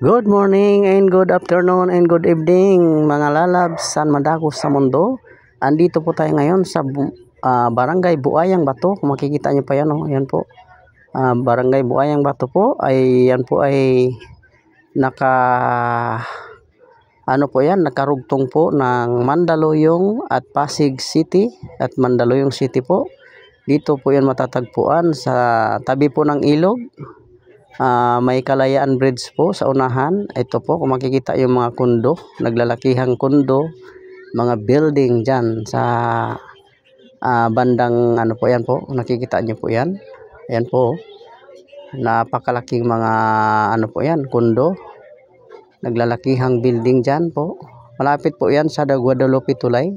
Good morning and good afternoon and good evening mga lalabs saan madako sa mundo. Andito po tayo ngayon sa Barangay Buayang Bato. Kung makikita nyo pa yan, oh, yan po. Barangay Buayang Bato po ay yan po ay nakarugtong po ng Mandaluyong at Pasig City at Mandaluyong City po. Dito po yan matatagpuan sa tabi po ng ilog. May Kalayaan Bridge po sa unahan. Ito po kung makikita yung mga kundo, naglalakihang kundo, mga building dyan sa bandang ano po yan po, nakikita nyo po yan. Ayan po, napakalaking mga ano po yan, kundo, naglalakihang building dyan po. Malapit po yan sa Guadalupe Tulay.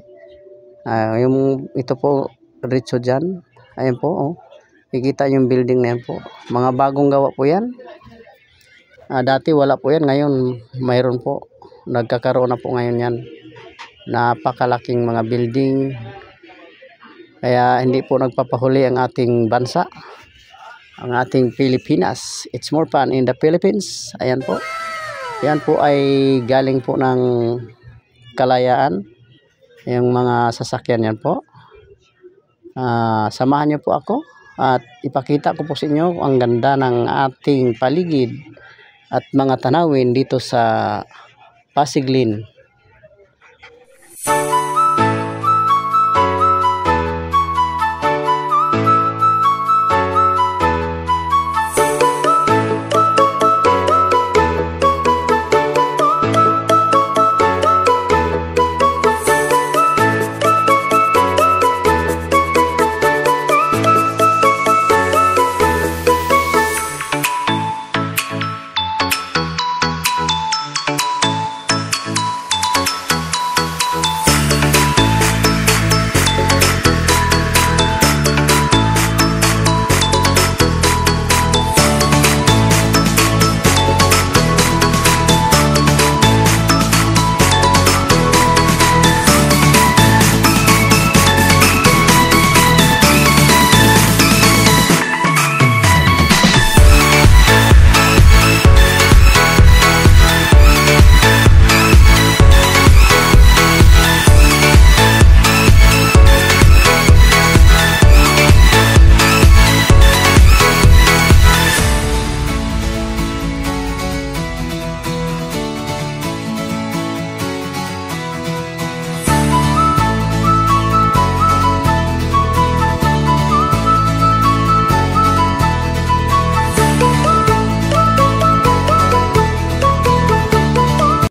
Ito po, diretso dyan. Ayan po, oh. Kikita yung building na yan po. Mga bagong gawa po yan. Dati wala po yan. Ngayon mayroon po. Nagkakaroon na po ngayon yan. Napakalaking mga building. Kaya hindi po nagpapahuli ang ating bansa. Ang ating Pilipinas. It's more fun in the Philippines. Ayan po. Yan po ay galing po ng Kalayaan. Yung mga sasakyan yan po. Samahan niyo po ako. At ipakita ko po sa inyo ang ganda ng ating paligid at mga tanawin dito sa Pasiglin.